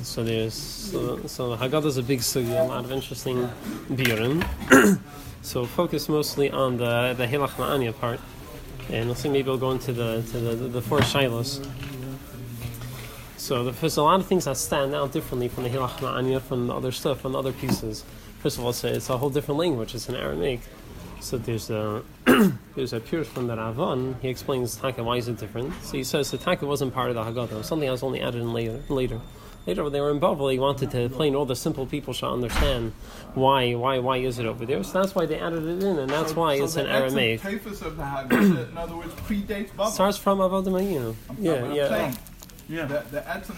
So the hagadah is a big sugya, a lot of interesting biurim. So focus mostly on the He Lachma Anya part, and we'll see maybe we'll go into the four shilos. So there's a lot of things that stand out differently from the He Lachma Anya, from the other stuff, from the other pieces. First of all, it's a whole different language. It's in Aramaic. So there's a purish from the Ravan. He explains Taka, why is it different. So he says the Taka wasn't part of the hagadah. It was something that was only added in later. Later, when they were in Babel, he wanted to plain all the simple people should understand why is it over there. So that's why they added it in, and that's why it's in Aramaic. The typhus of the hagadah, in other words, predates Babel. Starts from Avodah Mayinu. Yeah. The etzem,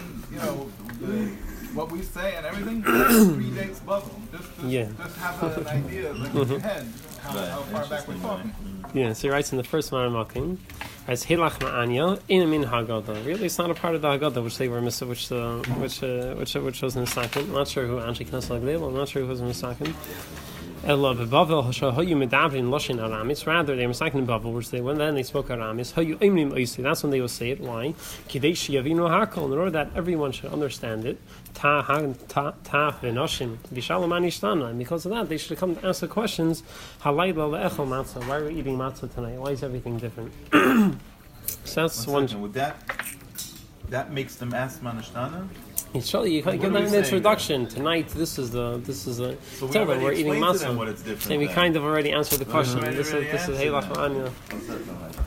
what we say and everything predates Babel. Just have an idea in your head how far back we're talking. Yeah, so he writes in the first Maramakim, writes He Lachma Anya in min hagadah. Really, it's not a part of the hagadah which they were missing, which was in the second. I'm not sure who actually Knesset Agdel. I'm not sure who was in the second. Rather, they were mistaken in Babel, which they went then they spoke Aramis. That's when they will say it. Why? In order that everyone should understand it. And because of that, they should come to ask the questions. Why are we eating matzah tonight? Why is everything different? So that's one. Would that makes them ask Manishtana? You can give them an introduction. Tonight, this is the. So we're eating matzah. What it's different. And we kind of already answered the question. This is He Lachma Anya.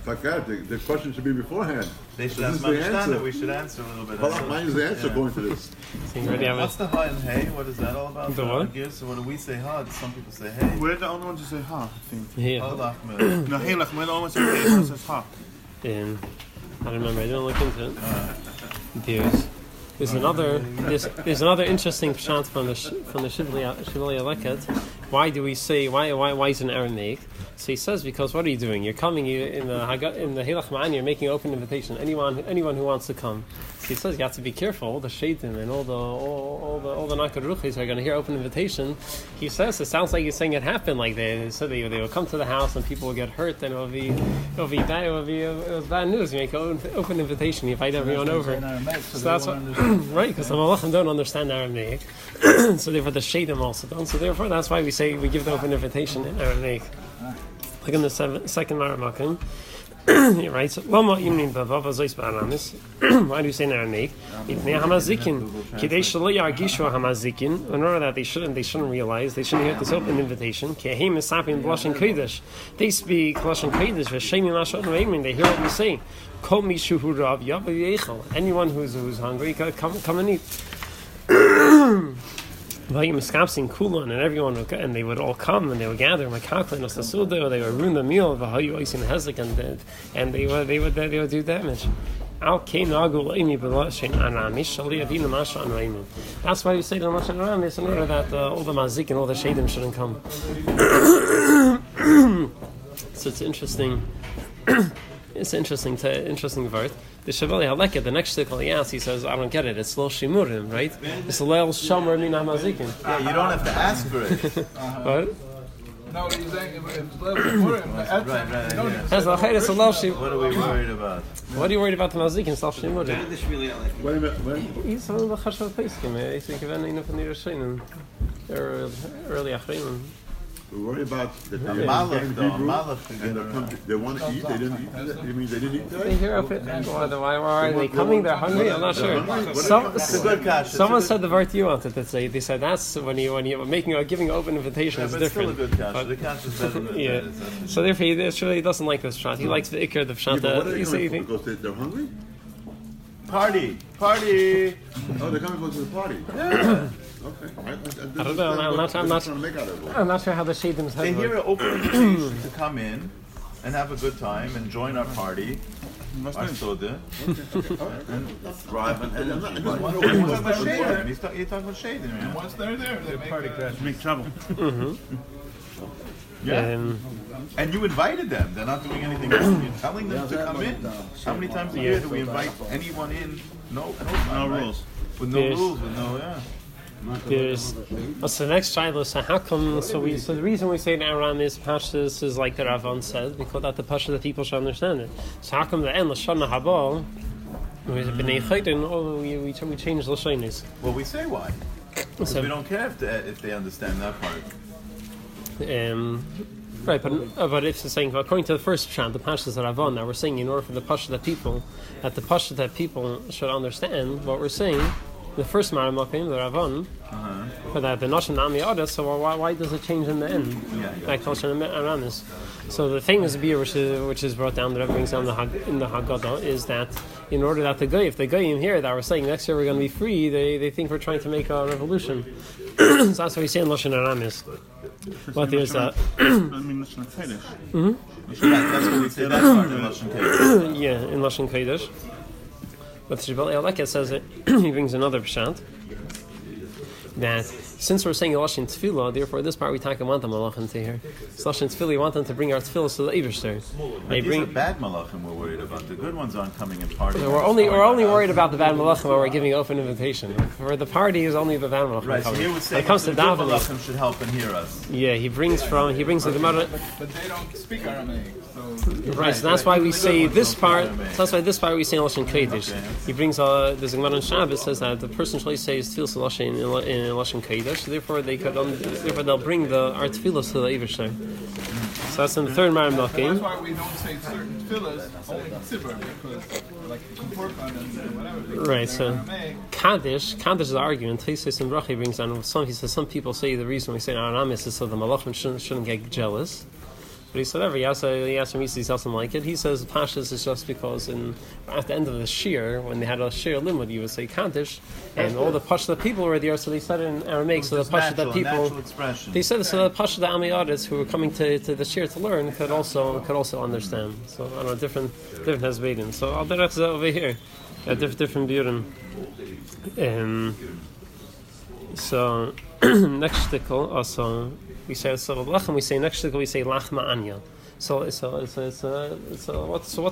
Like that, the question should be beforehand. They should ask Manishtana. We should answer a little bit. Mine is the answer going to this. What's the ha and hey? What is that all about? The what? So what do we say ha? Some people say hey. We're the only ones who say ha, I think. Yeah. No, He Lachma, we're the only ones who say hey, one says ha. I don't remember. I didn't look into it. There's another interesting pshat from the Shivli Leket. Why do we say why is it in Aramaic? So he says because what are you doing? You're coming in the He Lachma Anya, you're making an open invitation. Anyone who wants to come. So he says you have to be careful. All the shaitim and all the nakar ruchis are going to hear open invitation. He says it sounds like he's saying it happened. Like they said they will come to the house and people will get hurt. And it will be bad. It was bad news. You make an open invitation. You invite everyone over. So that's what, right? Because the Malachim don't understand Aramaic. So therefore the shaitim also don't. So therefore that's why we say we give the open invitation in Aramaic. Like in the second Maramakim, he writes, Why do you say in Aramaic? In order that they shouldn't realize, they shouldn't hear this open invitation. They speak Lashon Kodesh, they hear what we say. Anyone who's hungry, come and eat. And everyone and they would all come and they would gather or they would ruin the meal and they would do damage. That's why we say the Lashon Aramis in order that all the mazik and all the shadim shouldn't come. So it's interesting. It's interesting verse. The Shavali Haleket, the next shtickle he asks, he says, I don't get it, it's Lo Shimurim, right? It's Lo Shomer Min HaMazikin. Yeah, you don't have to ask for it. What? No, he's saying if it's Lo Shimurim, That's Lo Shimurim. What are we worried about? What are you worried about the Mazikin? It's Lo Shimurim. Wait a minute, He's one of the Chashav Peskim. He's given enough in the Yerushalayim. Early Achreinim. we're worried about that they they want to eat, they didn't eat today? You mean they didn't eat today? They hear up it. Why are they coming? They're hungry? I'm not sure. Someone said the word you wanted to say. They said that's when you're giving an open invitation. It's different. Still a good cash. The cash is better than yeah. So therefore, he really doesn't like this shot. He likes the ikar, the shot. Yeah, but what are they coming for? Because they're hungry? Party! Oh, they're coming to the party. Yeah. Okay. I don't know. I'm not sure how the shadim's They hear an open invitation to come in and have a good time and join our party. Our soda. And drive and You're talking about shade. And once they're there, they make trouble. Yeah. And you invited them. They're not doing anything wrong. You're telling them to come in. How many times a year do we invite anyone in? No rules. With no rules, with no, so the next child is how come? So the reason we say in Aram is Pashtus is like the Ravan says because that the Pasha the people should understand it. So how come the end Lashon Habal We changed Lashonis. Well, we say why. So, We don't care if they understand that part. Right, but if it's saying according to the first pshat, the pashas that Avon, now we're saying in order for the pasha that people should understand what we're saying, the first maramakim, the Avon, for that the Nashim Nami Ada. So why does it change in the end? Like around this. So the thing is beer which is brought down that brings down in the hagadah is that in order that if the goyim here that we're saying next year we're going to be free, they think we're trying to make a revolution. So that's what we say in Lashon Aramis. But there's I mean, Lashon Kodesh. That's what we say. That's part of Lashon Kodesh. yeah, in Lashon Kodesh. But He Lachma says it. He brings another pshat that since we're saying Lashon Tefillah, therefore this part we talk want the malachim to hear. So Lashon Tefillah, we want them to bring our tefillah to the Eibishter. They bring bad malachim. We're worried about. The good ones aren't coming and partying. So we're only worried about the bad malachim when we're giving open invitation. For the party is only the bad malachim. Right. So here we're saying when it comes to the good davening, malachim should help and hear us. Yeah, he brings the Gemara. But they don't speak Aramaic, so... Right, so that's why we say this part. So that's why this part we say Lashon Kodesh. He brings there's a Gemara in Shabbos says that the person should say his tefillah Lashon in Lashon Kodesh. So therefore they'll bring our tefillah to the Eivishter. So that's in the third Maram Nakim. That's why we don't say certain tefillahs only Tzibur, because like Korban and whatever. Right, so Kaddish is the argument. Tesis and Rachi brings down he says some people say the reason we say Aramis is so the Malachim shouldn't get jealous. But he said he asked him something like it. He says Pashas is just because at the end of the shir, when they had a shir limud, you would say Kaddish, and all the Pasha people were there, so they said it in Aramaic. So the Pasha that people, they said so the Pasha the Amiyadis who were coming to the shir to learn could also understand. So I don't know different hezbedim. So I'll do that over here, different biurim. So next shtickle also. We say Lachem. We say next we say Lachma Anya. So what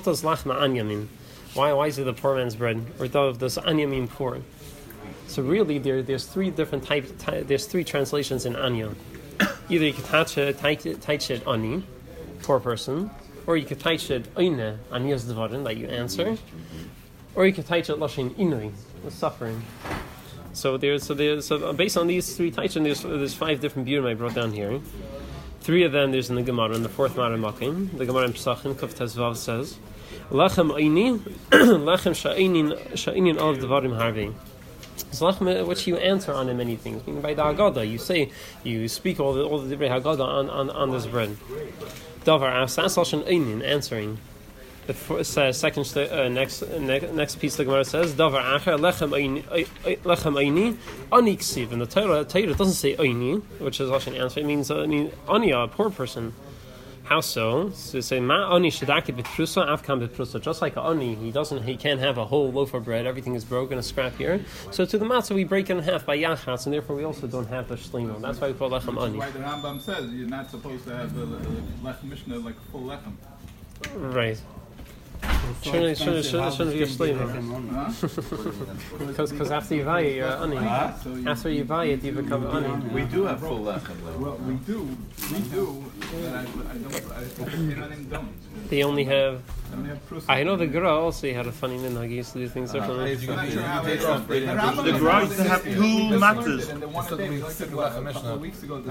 does Lachma Anya mean? Why is it the poor man's bread? Or does Anya mean poor? So really, there's three different types. There's three translations in Anya. Either you could touch it Ani, poor person, or you could touch it Oine, Anya's Dvarim that you answer, or you could touch it Lashon Inui, the suffering. So based on these three types, and there's 5 different biurim I brought down here. 3 of them there's in the Gemara, in the 4th Maram Makim. The Gemara in Pesachim, Kuf Tezvav says, Lachem Oini, Lachem Sha'inin Olav Devarim Harvei. It's Lachem which you answer on in many things. Meaning by the hagadah, you speak all the divrei hagadah on this bread. Davar Asas Lashon Oinin, answering. The next piece of the Gemara says, Davar Acher Lechem Eini Ani Ksiv. And the Torah doesn't say Eini, which is Lashon answer. It means Anya, a poor person. How so? So say Ma Ani Shadaki Betrusa Avkam Betrusa. Just like Ani, he can't have a whole loaf of bread. Everything is broken, a scrap here. So to the matzah we break it in half by Yachatz, and therefore we also don't have the shlimo. That's why we call Lechem Ani. That's why the Rambam says you're not supposed to have the Lechem Mishnah like full Lechem. Right. Shouldn't be a shleima. Because after you buy it, you're ani. After you buy it, you become ani. We do have full lechem though. Well, we do, but I don't. They only have. I know the Gra Gra also had a funny minhag. He used to do things differently. The Gra used to have 2 matters. A couple of weeks ago,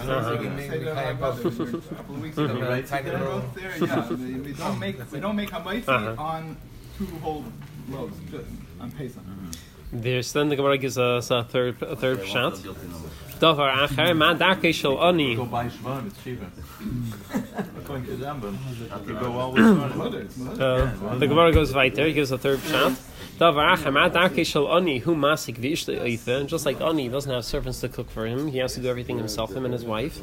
they don't make hamaitzi on 2 whole loaves on Pesach. There's then the Gemara gives us a third shot. Davar acher ma darkei shel ani. Go buy shvan, it's cheaper. According to Rambam, I could go all with The Gemara goes right there. He gives a third shot. Davar acher ma darkei shel ani hu masik v'ishtei oife. Just like Ani doesn't have servants to cook for him, he has to do everything himself, him and his wife.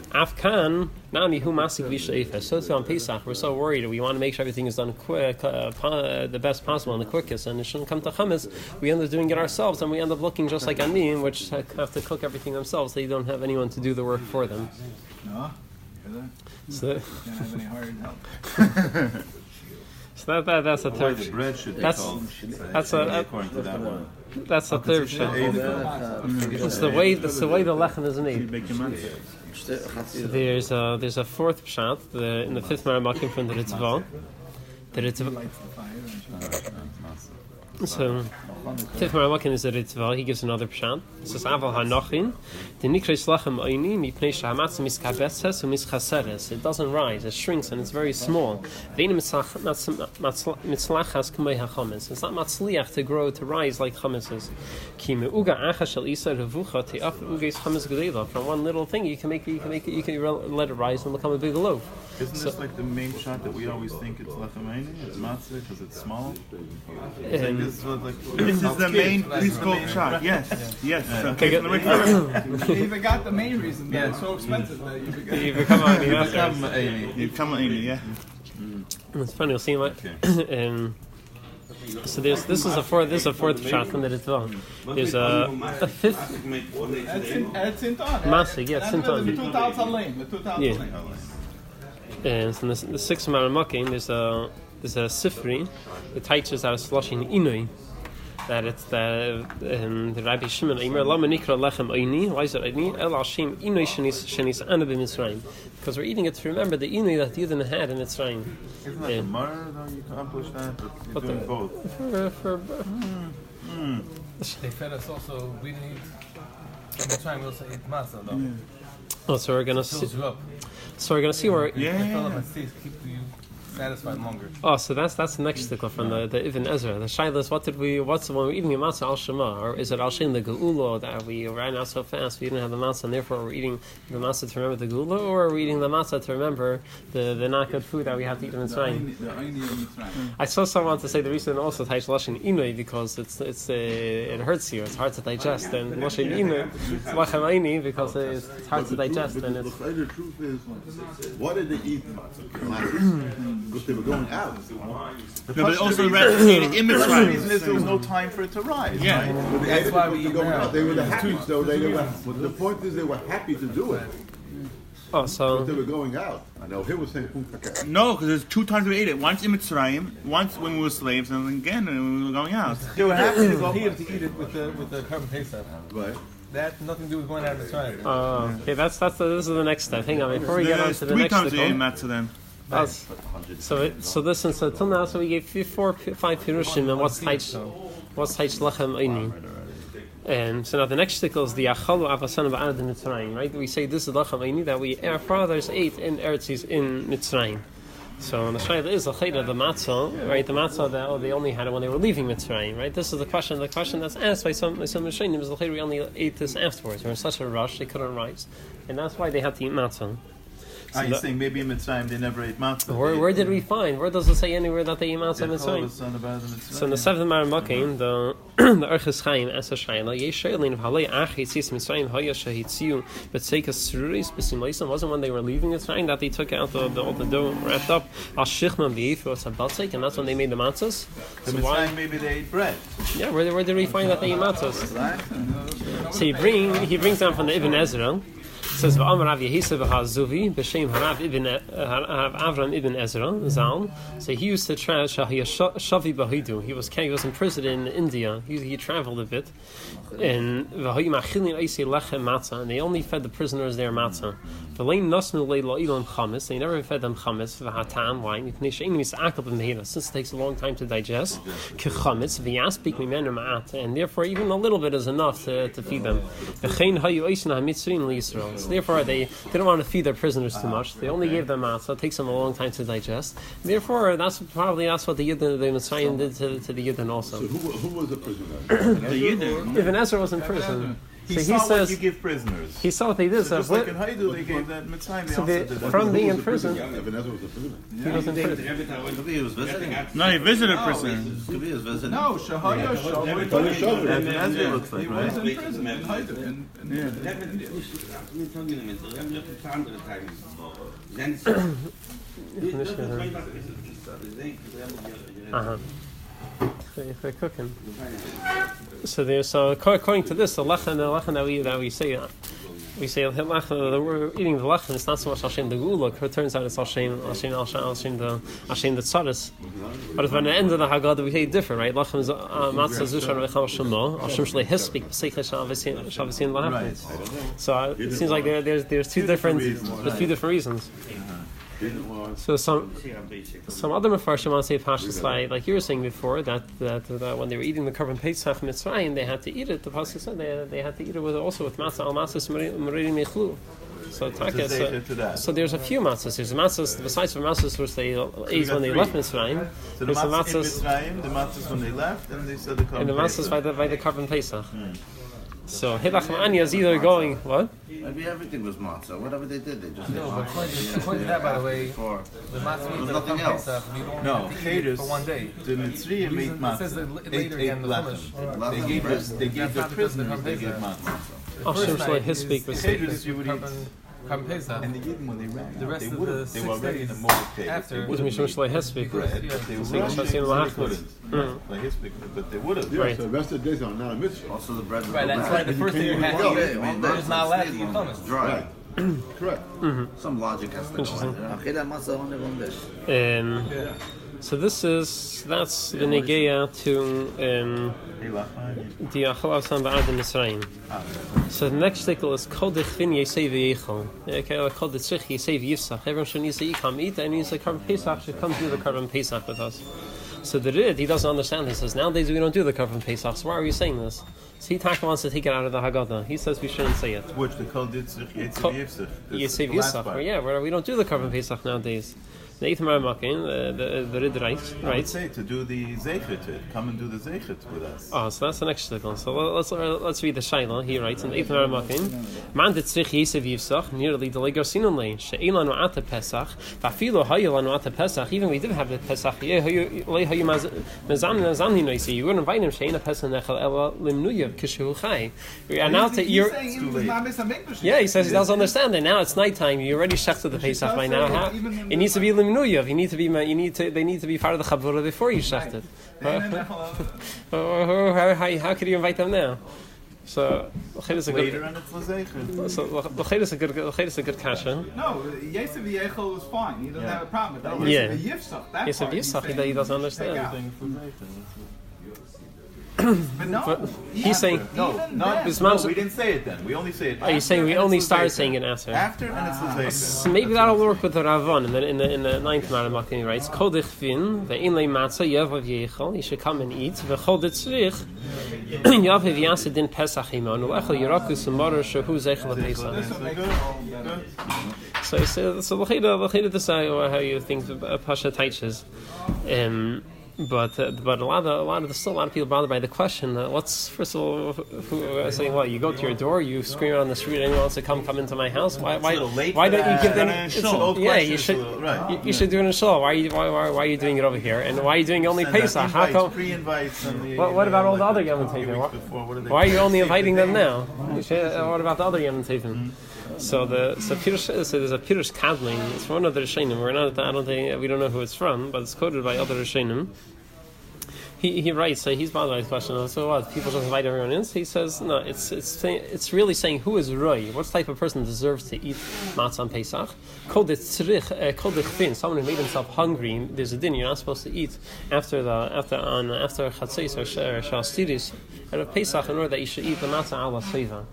Afkan nami hu masik v'ishtei oife. So on Pesach, we're so worried. We want to make sure everything is done quick, the best possible and the quickest, and it shouldn't come to chametz. We end up doing it ourselves, and we end up looking just like Ani, which have to cook everything themselves. They don't have anyone to do the work for them. No, so don't have any hired help. So that's a third. The bread should be called. According to that one. That's a third shot. That's the way the lechem is made. There's a 4th shot in the 5th Maramakim from the Ritzvah. So, fifth Maramakin is the Ritva. He gives another pshat. It says, Aval hanochin, the nikres lachem oini, mipnei shahamatz miskabetzes umischaseres. It doesn't rise, it shrinks, and it's very small. Ve'inu mitzlachas k'mei hachametz. It's not matzliach to grow, to rise like chametz is. Ki me'uga acha shel isa revucha te'af ugeis chametz gedela. From one little thing, you can let it rise and become a big loaf. Isn't this like the main shot that we always think it's Lachma Anya? It's matzah because it's small? This is the main principal shot. Yes. Okay, You even got the main reason that it's so expensive that you become Amy. You become Amy, yeah. It's funny, you'll see what. So this is a fourth shot from the Ritva. There's a fifth. It's Sinton. Masig, yeah, Sinton. The 2000 lane. And so the sixth Maramakin, there's a Sifri. It teaches that it's flushing Inui. That it's the Rabbi Shimon Eimer Lama Nikra Lechem Oini. Why is it Oini? El Hashim Inui Shenis Anu b'Mitzrayim. Because we're eating it to remember the Inui that Yidden had in Mitzrayim. Isn't that the Mara though? You accomplish that, but you're doing both. They fed us also. We didn't eat. In the time we also ate matzah though. Oh, so we're gonna see. You up. So we're gonna see where. Keep you satisfied longer. Oh, so that's the next stickle from the Ibn Ezra. The Shaila is when we're eating a matzah al Shema, or is it al Shem the Geula that we ran out so fast we didn't have the matzah and therefore we're eating the matzah to remember the Geula, or are we eating the matzah to remember the not good food that we have to eat in Mitzrayim? I saw someone to say the reason also taish lashon inui because it hurts you, it's hard to digest, and lashon inui it's lachem aini because it's hard to digest and it's. The truth is, why did they eat because they were going out. But also in the reason is there was no time for it to rise. Yeah. Right? That's why we going out. They were happy, so but the point is they were happy to do it. Oh, so but they were going out. I know he was saying no, because there's two times we ate it. Once in Mitzrayim, once when we were slaves, and then again when we were going out. They were happy to go here to eat it with the carbon Pesach. Right. That had nothing to do with going out of Mitzrayim. Okay, this is the next step. Hang on, before we get on to the next step. 3 times we ate matzah then. So listen. So till now, so we gave 5 pirushim, and what's taich lechem oini. And so now the next stickle is the achalu avasan ba'ad in Mitzrayim, right? We say this is lechem oini that our fathers ate in Eretz in Mitzrayim. So the shayla is the hagadah, the matzah, right? The matzah that they only had it when they were leaving Mitzrayim, right? This is the question. The question that's asked by some Rishonim is the hagadah we only ate this afterwards. They were in such a rush they couldn't rise, and that's why they had to eat matzah. So you're saying maybe in Mitzrayim they never ate matzah? Where did we find? Where does it say anywhere that they eat matzah in Mitzrayim? So in the 7th Maramakim, the Orchis Chaim asks a shayla. Yeshaylin of Halei Achit Sis Mitzrayim Haya Shahitziu B'Tzeikas Sururis B'Sim Leisim. Wasn't when they were leaving Mitzrayim that they took out the dough wrapped up Al Shichman B'Yifu Sabatzik, and that's when they made the matzahs. So Mitzrayim maybe they ate bread. Yeah, where did we find that they eat matzahs? So he brings down from the Ibn Ezra. It says V'amar Rav Yehisa v'Hazuvi b'Shem Harav Avram ibn Ezra Zal. So he used to travel. Shavi b'Hidu. He was in prison in India. He traveled a bit, and they only fed the prisoners their matzah. They never fed them chametz. Why? Since it takes a long time to digest, and therefore even a little bit is enough to feed them. So therefore, they didn't want to feed their prisoners too much. They only gave them matzah. It takes them a long time to digest. Therefore, that's what the Mitzrayim did to the Yidden also. So who was the prisoner? The Yidden. Even Ezra was in prison. He saw says, what you give prisoners. He saw what they did. So just like in Haidu, they gave that Mitzrayim. From being in prison. Even Ezra was a prisoner. He was in prison. He was visiting. No, he visited prison. He was visiting. No, Shahaya Shavit. And Ezra looks like, He right? was in prison in Haidu. If they're cooking. So according to this, the lechem that we say we're eating the lechem. It's not so much Hashem the Gulak. It turns out it's Hashem the Tzaddis. But if at the end of the hagadah we say different, right? Lechem is matzah zushan v'chal shemo. Hashem shlei hispik b'seichel shavasin lahafetz. So it seems like there's two different reasons. So some other Mefarshim want to say Pashas like you were saying before that when they were eating the Korban Pesach in Mitzrayim, they had to eat it. The Pasuk said they had to eat it with matzah al matzahs meridi mechlu. So there's a few matzahs. There's matzahs besides the matzahs which they ate when they left Mitzrayim. So the matzahs in Mitzrayim, the matzahs when they left, and they said the Korban. And the matzahs by the Korban Pesach. So He Lachma Anya is either going what? Maybe everything was matzah. Whatever they did, they just no. But according to that, by the way, the matzah was nothing else. No, haters for one day. The Mitzrayim ate matzah. It says later in the Chumash. They gave the prisoners. They gave matzah. Like his speak was haters you would eat. And the Yidden when they ran, the rest they of the they were already in the motorcade. After was Mishmush like his speak. But they would have. Right. So the rest of the days are not a mitzvah. Also the bread. Right, that's why the first thing you had to eat it was not allowed to eat hummus. Dry. Correct. Some logic has to go in there. So that's the negeya to the Achalas Ba'ad Mitzrayim. So the next shtickle is Kol Dechvin Yesei V'Yechol. Kol Detzrich Yesei V'Yifsach. Everyone should need to come eat, and he's a Korban Pesach should come do the Korban Pesach with us. So the Rid, he doesn't understand. He says nowadays we don't do the Korban Pesach. So why are you saying this? So he wants to take it out of the hagadah. He says we shouldn't say it. Which the Kol Detzrich Yesei V'Yifsach. Yeah, we don't do the Korban Pesach nowadays. The Eitamar Makin, the Rid writes. I would say to do the Zeichet, come and do the Zeichet with us. Oh, so that's the next shtickle. So let's read the Shaila. He writes in the Eitamar Makin, Man detzrich Yesei V'Yifsach, nearly the Legarsinon lane, She'elan Wa'ata Pesach, Va'filo Hayalan Wa'ata Pesach, even we did have the Pesach, you wouldn't invite him, She'ena Pesach Nechel Ela Limnuyev, Kishu Chai. And now yeah, he says he doesn't understand it. Now it's nighttime, you already shechted the Pesach by now. It needs to be Limnuyev. They need to be part of the Chavurah before you shecht it. How could you invite them now? So is a good. So is a good kasha. No, Yesei V'Yechol is fine. He doesn't have a problem with that. Yeah. Yesei V'Yifsach, he doesn't understand. But no, he's saying we didn't say it then. We only say it. Are you saying we only started saying it after? After and it's the so maybe that'll work with the Ravon. And then in the 9th Maramach, he writes, Kodich fin ve'inlei matzah yevav yechol. You should come and eat. Ve'chol detzrich yavav yaseh din pesach imon u'echol yirakus u'morer shehu zeichel pesach. So he says, so l'cheda decide how you think Pasha teaches. But a lot of people bothered by the question. What's first of all saying? What you go to your door, you scream out on the street, anyone wants to come into my house? Why don't you give them? Yeah, you should. You should do it in shul. Why are you doing it over here? And why are you doing only Pesach? How come? What about all the other Yom Tovim? Why are you only inviting them now? What about the other Yom Tovim? So there's a Pirush Kadling. It's from one of the Rishonim. We don't know who it's from, but it's quoted by other Rishonim. He writes, so he's bothered by his question. So what? People just invite everyone in? So he says, no. It's really saying who is Roy. What type of person deserves to eat matzah on Pesach? Kol dechvin, someone who made himself hungry. There's a din you're not supposed to eat after Chatzos or Shastiris out of Pesach in order that you should eat the matzah ala seva.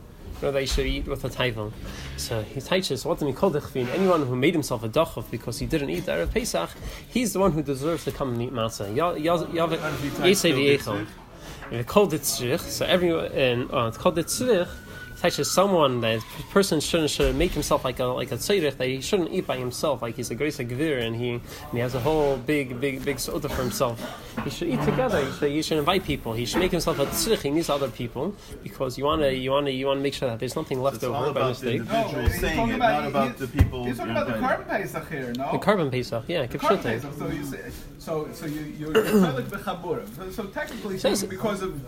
Or that you should eat with a taival. So he teaches what we call dechvin. Anyone who made himself a dachav because he didn't eat the Erev Pesach, he's the one who deserves to come and eat matzah. Yesei v'Yechol. Called detzrich. So everyone it's called detzrich. Teaches someone that a person should make himself like a tzedek, that he shouldn't eat by himself, like he's a great gvir and he has a whole big soda for himself. He should eat together. He should invite people. He should make himself a tzedek. He needs other people because you want to make sure that there's nothing left over by mistake. No, saying it, not about the people. He's talking about the Korban Pesach here, no? The Korban Pesach, yeah, Korban Pesach. So you're tzedek b'chaburim. So technically speaking,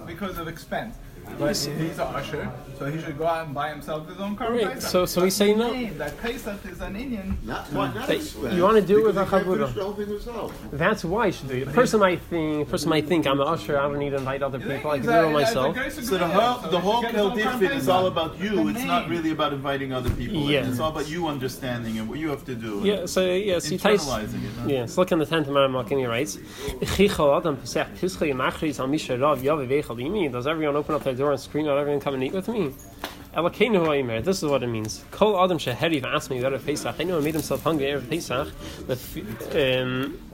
because of expense. But he's an usher, so he should go out and buy himself his own Korban Pesach. So we say no. That Pesach is an Indian. You want to do it with a chabura. That's why you should do it. A person might think I'm an usher. I don't need to invite other people. I can do it myself. So the whole Keldifit is all about you. It's not really about inviting other people. Yeah. It's all about you understanding and what you have to do. Yeah. So yes, he takes. Yeah. So look in the 10th Maramach and he writes, Does everyone open up their door and scream out everyone come and eat with me? Elokeinu ha'omer. This is what it means. Kol adam sheheri v'asmi v'erev Pesach. Anyone made himself hungry erev Pesach.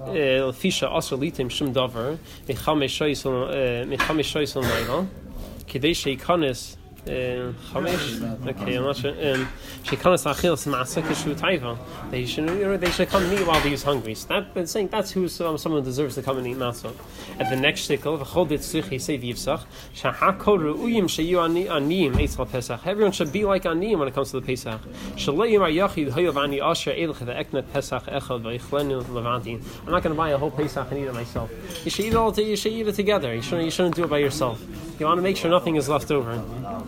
Lefisha asur litim shum davar. Mechamesh shoyis l'mayla. Kidei sheikanis. Chamesh. Okay, I'm not sure. Sheikanis achilas ma'aseh kishu taiva. They should come and eat while he's hungry. So that's saying that's who someone deserves to come and eat matzah. At the next shtickle, v'chol ditzrich yisei v'yivsach shahakol ru'uyim sheyu aniyim eitzal pesach. Everyone should be like aniyim when it comes to the pesach. Shalayim ar yachid hoyav ani asher elch ve'eknet pesach echad v'ichlenu levanti. I'm not going to buy a whole pesach and eat it myself. You should eat you should eat it together. You shouldn't do it by yourself. You want to make sure nothing is left over.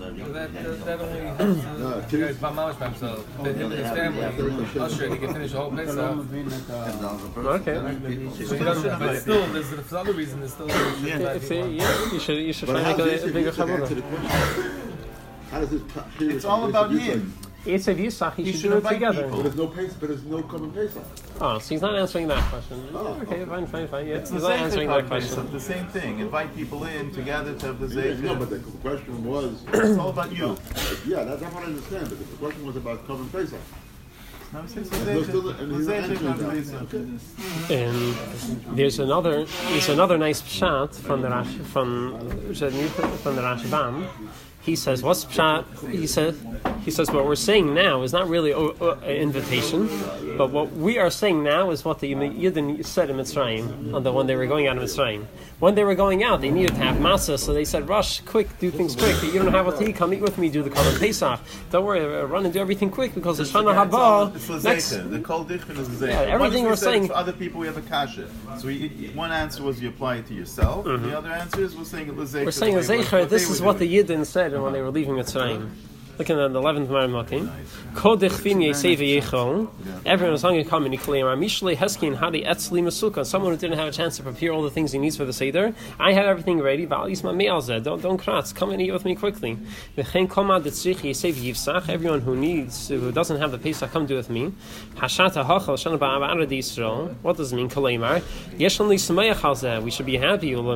That only helps the guy's mamash by himself. But him and his family, Usher, he can finish the whole Pesach. Okay. But still, for other reason, there's still. You should try and make a bigger chavruah. It's all about him. It's a Yisach, he should do it together. But there's no common Pesach. Oh, so he's not answering that question. Okay, fine. Yeah, It's he's the not same answering that question. The same thing. Invite people in together to have the Zecher. No, but the question was... It's all about you. Yeah, that's what I understand, but the question was about common Pesach. There's another nice pshat from the Rashbam. He says, what's pshat? He says, what we're saying now is not really an invitation, but what we are saying now is what the Yidden said in Mitzrayim, when they were going out of Mitzrayim. When they were going out, they needed to have matzah, so they said, rush, quick, do things quick. You don't have what to eat, come eat with me, do the Korban Pesach. Don't worry, run and do everything quick, because the Shana Haba... The Kol Dichman is the Zecher. Everything we're saying... For other people, we have a kasha. So one answer was you apply it to yourself, and the other answer is we're saying the Zecher. We're saying the Zecher, this is what the Yidden said when they were leaving Mitzrayim. Look at the 11th Marim. Everyone was hungry coming. Someone who didn't have a chance to prepare all the things he needs for the Seder. I had everything ready. Don't kratz. Come and eat with me quickly. Everyone who doesn't have the Pesach, come do with me. What does it mean? We should be happy. We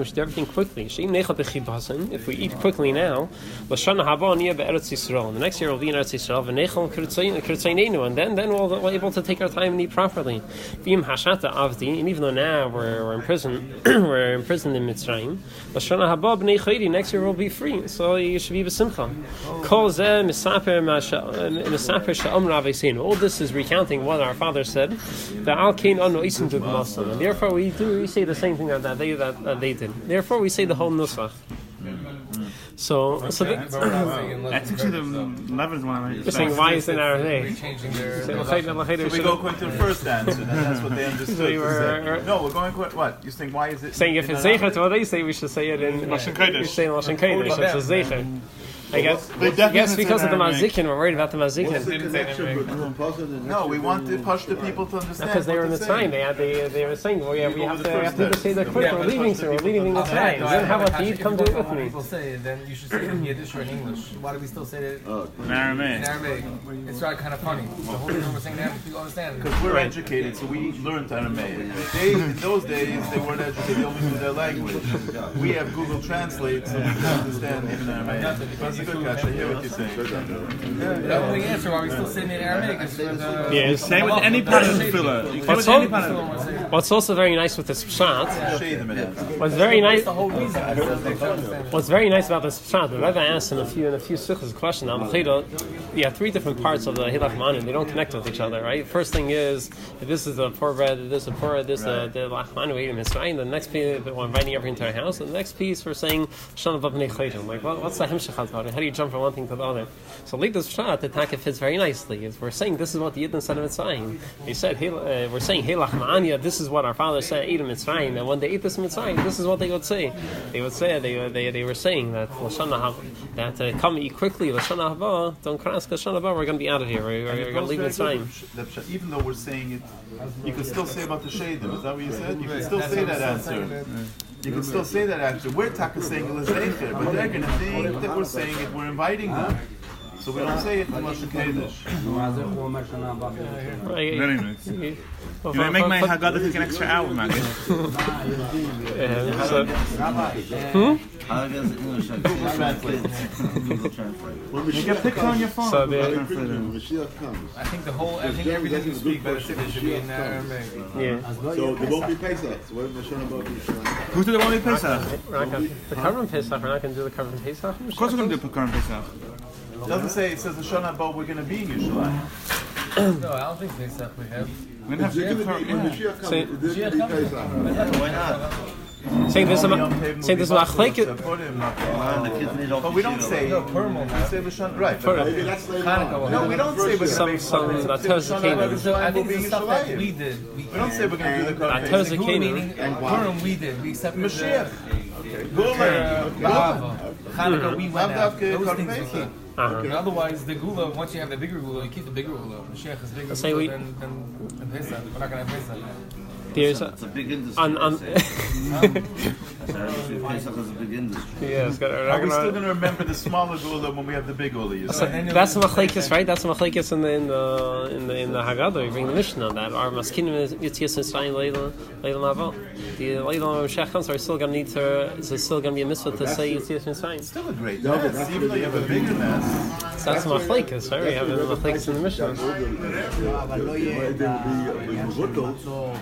should do everything quickly. If we eat quickly now, Eretz Yisrael. The next year we'll be in Eretz Yisrael, and then we'll be able to take our time and eat properly. And even though now we're in prison, we're imprisoned in Mitzrayim, next year we'll be free. So you should be b'simcha. All this is recounting what our father said. And therefore we say the same thing that they did. Therefore we say the whole nusach. So that's actually the 11th one. You're saying why is it in Aramaic? So we go according to the first answer, and that's what they understood. No, we're going what? You're saying why is it? Saying if it's Zecher to what they say, we should say it in Lashon Kodesh. You say in Lashon Kodesh, it's a Zecher. I guess because of the Mazikin, we're worried about the Mazikin. No, we want to push the people to understand. Because they were in the time, they were saying, well, yeah, we have to say that quick. We're leaving soon. We're leaving the time. You don't have what to eat. Come do it with me. People say then you should say it in Yiddish or in English. Why do we still say it in Aramaic? In Aramaic, it's kind of funny. The whole reason we're saying that people understand. Because we're educated, so we learned Aramaic. In those days, they weren't educated; they only knew their language. We have Google Translate, so we can understand even Aramaic. Good catch. I hear what you're saying. The only answer why we still saying it in Aramaic is for the... Same with any part of the filler. What's also very nice with this pshat... What's very nice... What's very nice about this pshat, the Rebbe asked in a few sukkahs a question. You have three different parts of the He Lachma Anya, and they don't connect with each other, right? First thing is, if this is the poor bread, this is the poor, this is the Lachma Anya, we ate in Mitzrayim. The next piece, we're inviting everyone to our house. And the next piece, we're saying, Shana B'nei Chaydim. Like, what's the hemshech about it? How do you jump from one thing to the other? So like this pshat, the taka fits very nicely. We're saying this is what the Yidden said in Mitzrayim. They said, we're saying, He Lachma Anya, this is what our father said, ate in Mitzrayim. And when they ate this in Mitzrayim, this is what they would say. They would say, they were saying that, come eat quickly, Lashana Haba, don't cross, Lashana Haba, we're going to be out of here. We're going to leave Mitzrayim. Even though we're saying it, you can still say about the Shadim. Is that what you said? You can still say that answer. You can still say that answer. We're taka saying it, but they're going to think that we're saying it, we're inviting them. So we don't say it in Lashon Kodesh. Very nice. You may make my hagadah take an extra hour, man. When You get picked on your phone. So When Mashiach comes, I think everything you speak by the city should be in Aramaic. Yeah. so there won't be Pesach. So what is Shana about Yerushalayim? Who did the one Pesach? We're not gonna, the carbon Pesach, we're not going to do the carbon Pesach? Of course we're going to do Pekarim Pesach. It doesn't say, it says the Shana Bo we're going to be in Yerushalayim. No, I don't think Pesach we have. We're going to have When Mashiach comes, Say- there's going to be Pesach. Why not? Saying there's a machlekes. But we don't say. No, Purim will We have. say L'Shana, right? Maybe that's later Hanukkah on. will No, have. we don't say we're going to Some make that tells the Canaan. So I think We'll it's be the stuff that Yerushalayim. we did. We don't say we're going to do the That Korban tells the Pesach. Gula Canaan. meaning Purim we did. We separated Mashiach. Gula. Ba'ava. Hanukkah we went out. Those Korban things we Pesach. keep. Uh-huh. Otherwise, the Gula, once you have the bigger Gula, you keep the bigger Gula. Mashiach is bigger Say Gula we- than Pesach. We're not going to have Pesach. There's It's a big industry. on Pesach is a big industry. yeah, it's got Are we still going to remember the smaller Gula when we have the big Gula? You So say? that's the machlekes, right? That's the machlekes in the hagadah. You bring the Mishnah that our maskinim Yitzias Mitzrayim Leila Mavah. The Leila Mashiach comes. Are still going to need to. Is still going to be a mitzvah to say Yitzias Mitzrayim? Still a great mess, even though you have a bigger mess. So that's the machlekes, right? We have the machlekes in the Mishnah.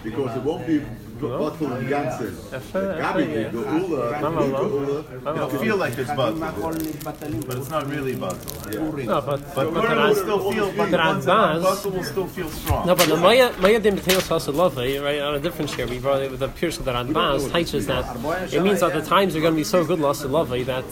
Because it won't be bottled in Gansen. Gabi, the Ula, It'll feel like it's bottled, but it's not really bottled. No, but But Purim will still feel, but the ones that are Radbaz- bottled will still feel strong. No, but the Maya Dim B'Teos also lovely, right? On a different share, we brought it with the Pirush of the Radbaz teaches that it means that the times are going to be so good, lost lovely, that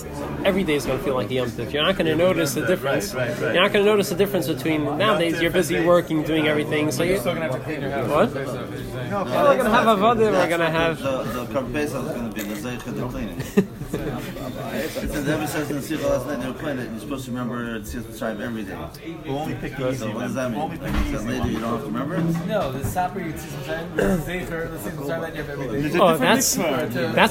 every day is going to feel like the Yom Tov. You're not going to notice the difference. Right. You're not going to notice the difference between nowadays. You're busy working, doing everything. So You're still going to have to clean your house. what? Pesach, is what you're saying. No, We're going to have avodah. We're going to have. The Korban Pesach is going to be the Zeicha, the cleaning. It never says in the Sikha last night, they were cleaning. You're supposed to remember Tzitz Mitzrayim every day. we'll only pick the easy So what ones. does that mean? Only pick That the easy later you ones. don't have to remember it? No, the Sapper, you see some the Zecher, the Season Time that you have every day. Oh, that's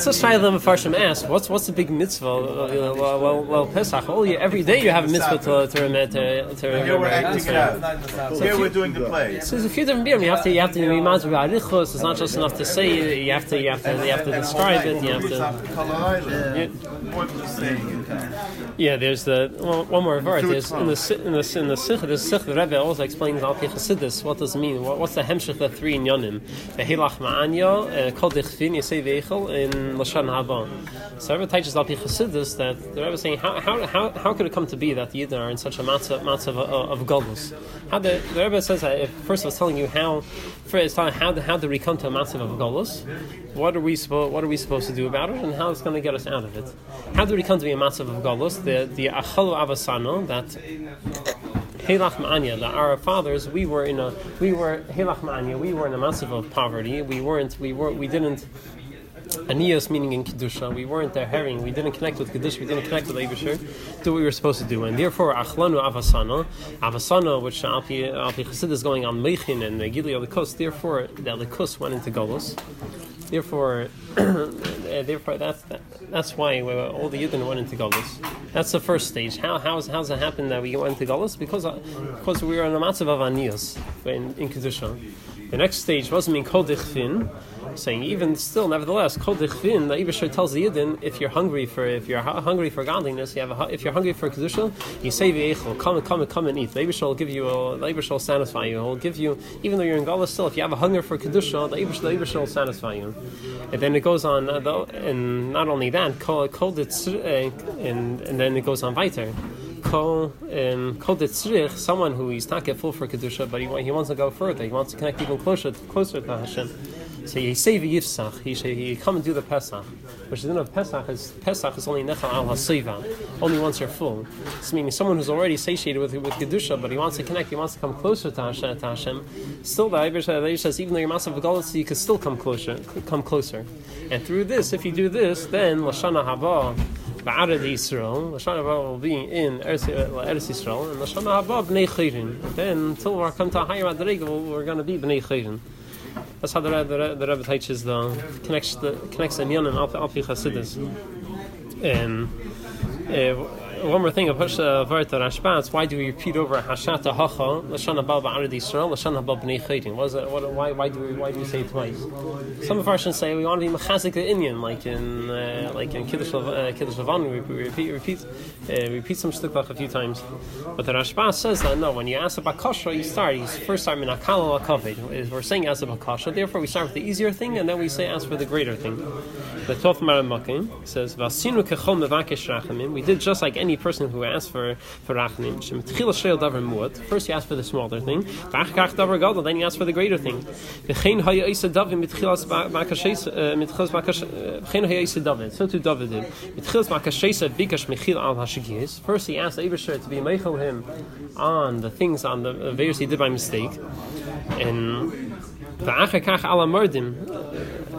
a Shayla Mefarshim asked. What's the big mitzvah? Well, Pesach. Oh, yeah, every day you have a mitzvah to remember. Here we're acting it out. Here we're doing the play. So there's a few different beers. You have to be mazur ba'arichos. It's not just enough to say it. You have to describe it. You have to. More than just saying it. Yeah, there's the one more word. There's in the Sikh. There's Sikh. The Rebbe also explains al pi Chassidus. What does it mean? What's the hemshich of 3 inyanim? The He Lachma Anya, kol dichvin yisei veichel in Lashon Haba. So Rebbe teaches al pi Chassidus that the Rebbe is saying how could it come to be that the Yidden are in such a matzah of galus? How the Rebbe says that if first was telling you how did we come to a matzah of galus? What are we supposed to do about it, and how it's going to get us out of it? How did we come to be a matzah of galus? The achalu avasano that He Lachma Anya, that our fathers we were He Lachma Anya, we were in a massive of poverty. We didn't Aniyos meaning in Kedusha. We weren't there herring. We didn't connect with Kedusha. We didn't connect with Eibusher. Do what we were supposed to do. And therefore, Achlanu Avasana, which Alpi Chassid is going on Meichin and Gili Alikus. Therefore, the Alikus went into Golus. Therefore, that's why all the Yidden went into Golus. That's the first stage. How's it happen that we went into Golus? Because we were in a matzav of Aniyos in Kedusha. The next stage wasn't mean Kol Dichvin, saying even still, nevertheless, Kol Dichvin. The Eibusher tells the Yidden, if you're hungry for godliness, if you're hungry for kedusha, you say v'eichel, come and eat. The Eibusher will give you, the Eibusher will satisfy you. He'll give you, even though you're in galus still, if you have a hunger for kedusha, the Eibusher will satisfy you. And then it goes on, and not only that, and then it goes on weiter. Someone who is not get full for kedusha, but he wants to go further. He wants to connect even closer to Hashem. So he say v'yifsach. He come and do the Pesach, which is of Pesach is only nechal al hasiva, only once you're full. This meaning someone who's already satiated with kedusha, but he wants to connect. He wants to come closer to Hashem. Still, the Eibush says even though you're massive galus, you can still come closer. And through this, if you do this, then Lashana Haba. Ba'arad Yisrael, Lashana Haba will be in Eretz Yisrael, and Lashana Haba B'nei Chayrin. Then, until we come to a higher madrega, we're going to be B'nei Chayrin. That's how the Rebbe teaches connects the Inyan and Alpi Chassidus. one more thing. I push the word to Rashbats. Why do we repeat over Hashata Hacha Lashon Haba B'Arad Yisrael Lashon Haba B'nei Chaytin? Why do we say it twice? Some of our should say we want to be mechazik the Indian, like in Kiddush Levan. We repeat some shtiklach a few times. But the Rashbats says that no, when you ask about kasha, you first start min akal al-kaved. We're saying ask about kasha, therefore we start with the easier thing, and then we say ask for the greater thing. The Tov Maramakim says Vasinu kechol mevakesh rachamim. We did just like any person who asked for rachamim. Shemitchila shel davar muad. First you ask for the smaller thing. V'achkach davar gadol. Then you ask for the greater thing. V'chein haya isa David mitchilas makashes mitchilas makash. V'chein haya isa David. So too David did. Mitchilas makashes bikash mechil al hashigis. First he asked the Eibusher to be meichel him on the things on the various he did by mistake. And v'achkach ala mardim.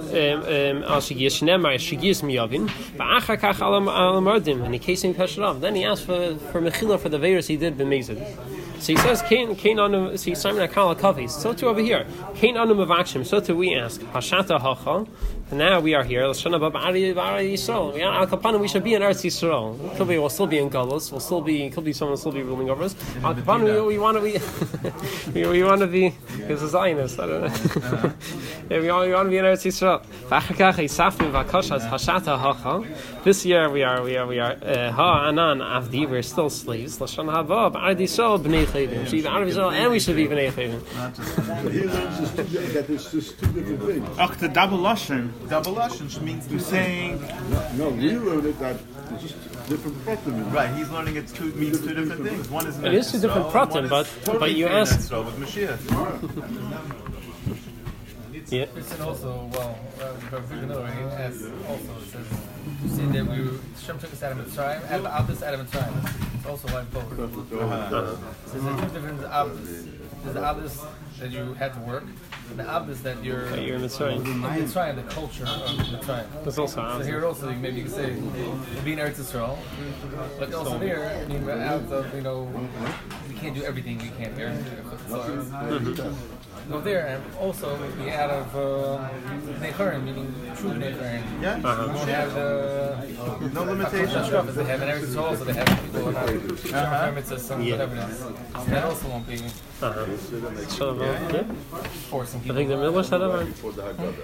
Al shigis shnemar shigis miyavin. V'achkach ala mardim. And he case him pesharav. Then he asked for mechila for the various he did b'mezid. So he says, "Kain anu." So he's Simon Akal Kavis. So too over here, Kain anu mavakshim. So too we ask Hashata Hacha. And now we are here. Lashon Haba B'Arad Yisrael. We are Al Kapanu. We should be in Eretz Yisrael. We'll still be in Galus. Could be someone will still be ruling over us. Al Kapanu. We want to be. we want to be. He's a Zionist. I don't know. Yeah, we want to be in Eretz Yisrael. This year we are Ha Anan Avdi. We're still slaves. Lashon Haba B'Arad Yisrael B'nei Chaydim. So even Arab Yisrael, and we should be B'nei Chaydim. He learns that it's just two different things. Ach, the double lashon. Double lashon means You're saying No, we learn it that it's just different pratim. right. He's learning it means two different things. One is It is two different pratim, but you ask. with Mashiach. Yeah. And also, but we know, he asks also, it says, you see that Shem took us out of Mitzrayim, and the Abdus out of Mitzrayim. It's also like both. So there's two different Abdus. There's the Abdus that you had to work, and the Abdus that you're in Mitzrayim. Mitzrayim, the culture of Mitzrayim. That's also So here also, maybe you could say, we'll be in Eretz Yisrael, but also there, I mean, out of, we can't do everything we can here. Go there, and also be out of Necharim, meaning true Necharim. Yeah. You won't have No limitations. they have in Eretz Yisrael, so they have people who are not permits or some whatever it is. So that also won't be forcing I people. think the Miller said it, right?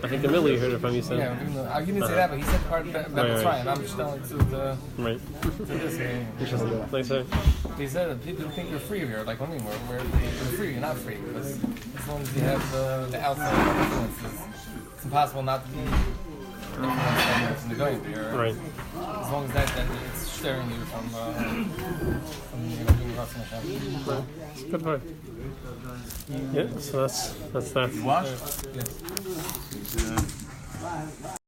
I think the Miller you heard it from you said. Yeah, he didn't say that, but he said part about Mitzrayim. I'm just telling to Right. this. Interesting. Like so. He said that people think you're free here. Like, we're free. You're not free. Because as long as you have the outside influences, it's impossible not to be influenced from the going there. Right. As long as then it's steering you from doing Ratzon Hashem. It's a good word. Yeah. So that's that. Wash. Yes.